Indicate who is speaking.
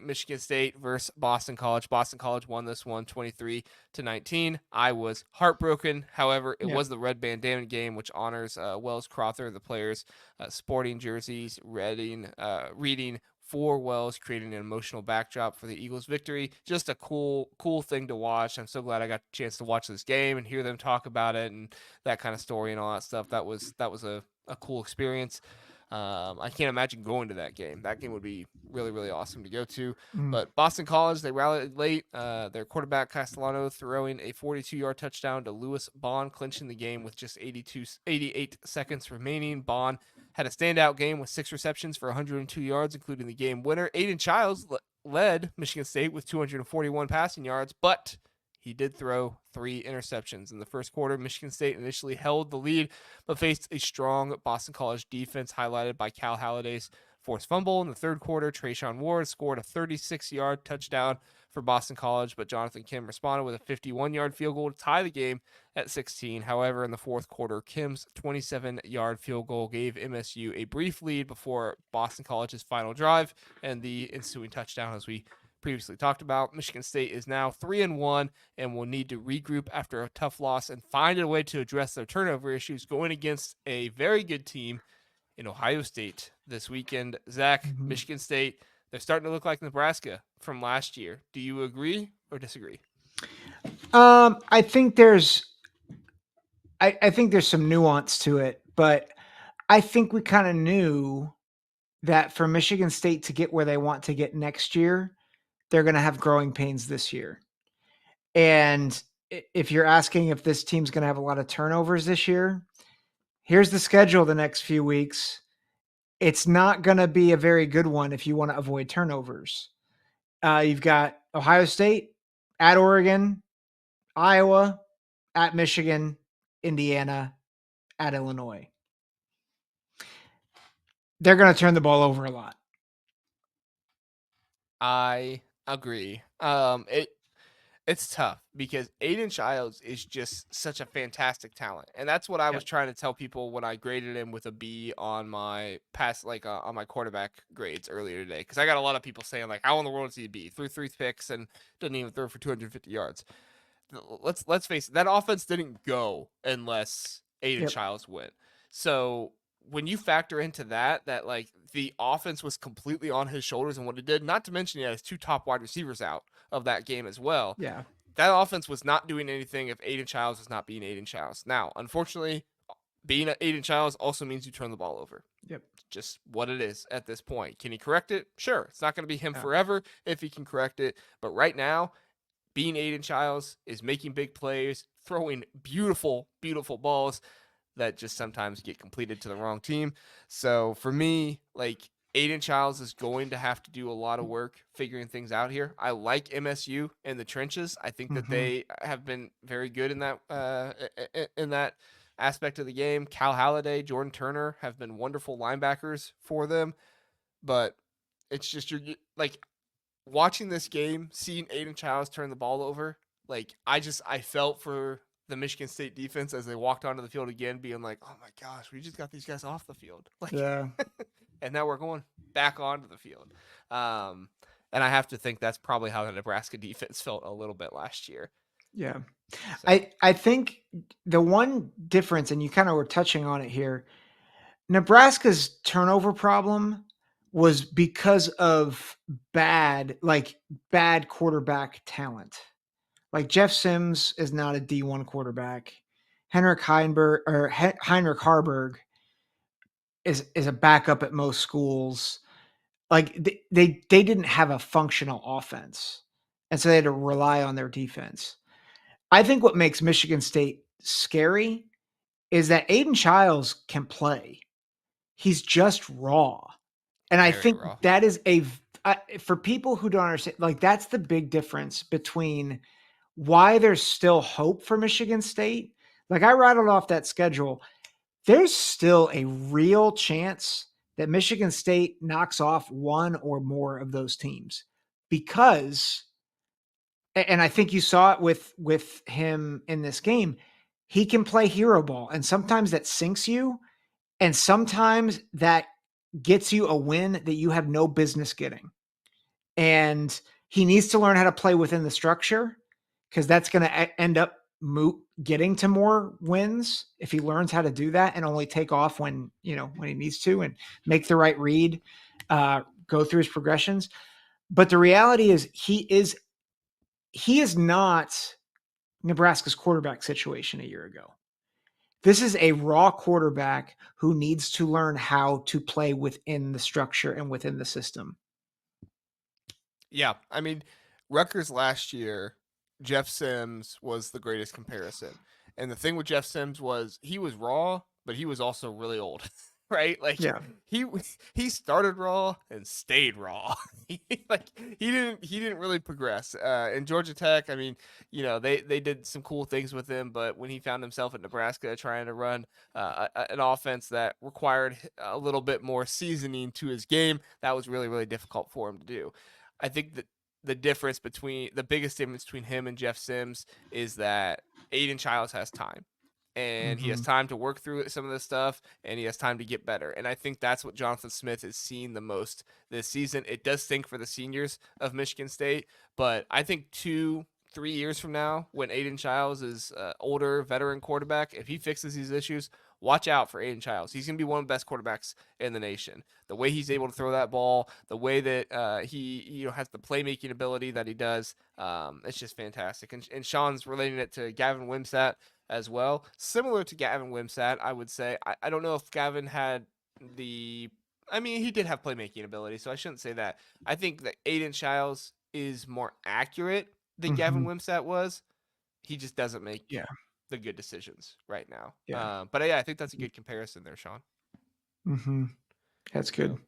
Speaker 1: Michigan State versus Boston College. Boston College won this one 23-19. I was heartbroken. However, it
Speaker 2: Yeah.
Speaker 1: was the red bandana game, which honors Wells Crother, the players' sporting jerseys, reading for Wells, creating an emotional backdrop for the Eagles' victory. Just a cool thing to watch. I'm so glad I got the chance to watch this game and hear them talk about it and that kind of story and all that stuff. That was a cool experience. I can't imagine going to that game. That game would be really awesome to go to.
Speaker 2: Mm.
Speaker 1: But Boston College, they rallied late. Their quarterback Castellano throwing a 42-yard touchdown to Lewis Bond, clinching the game with just 88 seconds remaining. Bond had a standout game with 6 receptions for 102 yards, including the game winner. Aiden Childs led Michigan State with 241 passing yards, but he did throw 3 interceptions. In the first quarter, Michigan State initially held the lead, but faced a strong Boston College defense highlighted by Cal Halliday's forced fumble. In the third quarter, Trayshawn Ward scored a 36-yard touchdown for Boston College, but Jonathan Kim responded with a 51-yard field goal to tie the game at 16. However, in the fourth quarter, Kim's 27-yard field goal gave MSU a brief lead before Boston College's final drive and the ensuing touchdown, as we previously talked about. Michigan State is now 3-1 and will need to regroup after a tough loss and find a way to address their turnover issues going against a very good team in Ohio State this weekend. Zach,
Speaker 2: Mm-hmm.
Speaker 1: Michigan State, they're starting to look like Nebraska from last year. Do you agree or disagree?
Speaker 2: I think there's I think there's some nuance to it, but I think we kind of knew that for Michigan State to get where they want to get next year, they're going to have growing pains this year. And if you're asking if this team's going to have a lot of turnovers this year, here's the schedule the next few weeks. It's not going to be a very good one if you want to avoid turnovers. You've got Ohio State, at Oregon, Iowa, at Michigan, Indiana, at Illinois. They're going to turn the ball over a lot.
Speaker 1: I agree. It's tough because Aiden Childs is just such a fantastic talent, and that's what I was
Speaker 2: Yep.
Speaker 1: trying to tell people when I graded him with a B on my on my quarterback grades earlier today. Because I got a lot of people saying like, "How in the world is he a B? Threw 3 picks and didn't even throw for 250 yards." Let's face it, that offense didn't go unless Aiden
Speaker 2: Yep.
Speaker 1: Childs went. So when you factor into that like the offense was completely on his shoulders and what it did, not to mention he had his 2 top wide receivers out of that game as well.
Speaker 2: Yeah.
Speaker 1: That offense was not doing anything if Aiden Childs was not being Aiden Childs. Now, unfortunately, being Aiden Childs also means you turn the ball over.
Speaker 2: Yep.
Speaker 1: Just what it is at this point. Can he correct it? Sure. It's not going to be him
Speaker 2: Yeah.
Speaker 1: forever if he can correct it. But right now, being Aiden Childs is making big plays, throwing beautiful balls that just sometimes get completed to the wrong team. So for me, like Aiden Childs is going to have to do a lot of work figuring things out here. I like MSU in the trenches. I think that
Speaker 2: Mm-hmm.
Speaker 1: they have been very good in that aspect of the game. Cal Halliday, Jordan Turner have been wonderful linebackers for them, but it's just you're like watching this game, seeing Aiden Childs turn the ball over. Like I felt for the Michigan State defense as they walked onto the field again, being like, "Oh my gosh, we just got these guys off the field." Like,
Speaker 2: Yeah.
Speaker 1: and now we're going back onto the field. And I have to think that's probably how the Nebraska defense felt a little bit last year.
Speaker 2: Yeah.
Speaker 1: So
Speaker 2: I think the one difference, and you kind of were touching on it here, Nebraska's turnover problem was because of bad quarterback talent. Like Jeff Sims is not a D1 quarterback. Heinrich Harburg is a backup at most schools. Like they didn't have a functional offense. And so they had to rely on their defense. I think what makes Michigan State scary is that Aiden Childs can play. He's just raw. And I
Speaker 1: very
Speaker 2: think
Speaker 1: raw.
Speaker 2: that is for people who don't understand, like that's the big difference between why there's still hope for Michigan State. Like I rattled off that schedule. There's still a real chance that Michigan State knocks off one or more of those teams because, and I think you saw it with him in this game, he can play hero ball, and sometimes that sinks you, and sometimes that gets you a win that you have no business getting. and he needs to learn how to play within the structure because that's going to end up getting to more wins if he learns how to do that and only take off when when he needs to and make the right read, go through his progressions. But the reality is he is not Nebraska's quarterback situation a year ago. This is a raw quarterback who needs to learn how to play within the structure and within the system.
Speaker 1: Yeah, I mean, Rutgers last year, Jeff Sims was the greatest comparison. And the thing with Jeff Sims was he was raw, but he was also really old, right? Like
Speaker 2: Yeah.
Speaker 1: he he started raw and stayed raw. Like he didn't really progress. In Georgia Tech, I mean, they did some cool things with him, but when he found himself at Nebraska trying to run an offense that required a little bit more seasoning to his game, that was really really difficult for him to do. I think that the biggest difference between him and Jeff Sims is that Aiden Childs has time. And he has
Speaker 2: Mhm.
Speaker 1: time to work through some of this stuff, and he has time to get better. And I think that's what Jonathan Smith is seeing the most this season. It does stink for the seniors of Michigan State, but I think 3 years from now, when Aiden Childs is older, veteran quarterback, if he fixes these issues, watch out for Aiden Childs. He's going to be one of the best quarterbacks in the nation. The way he's able to throw that ball, the way that he has the playmaking ability that he does, it's just fantastic. And Sean's relating it to Gavin Wimsatt as well. Similar to Gavin Wimsatt, I would say. I don't know if Gavin had the. I mean, he did have playmaking ability, so I shouldn't say that. I think that Aiden Childs is more accurate than Gavin
Speaker 2: Mhm.
Speaker 1: Wimsatt was. He just doesn't make
Speaker 2: Yeah.
Speaker 1: the good decisions right now.
Speaker 2: Yeah.
Speaker 1: But yeah, I think that's a good comparison there, Sean.
Speaker 2: Mhm. That's
Speaker 1: So
Speaker 2: good.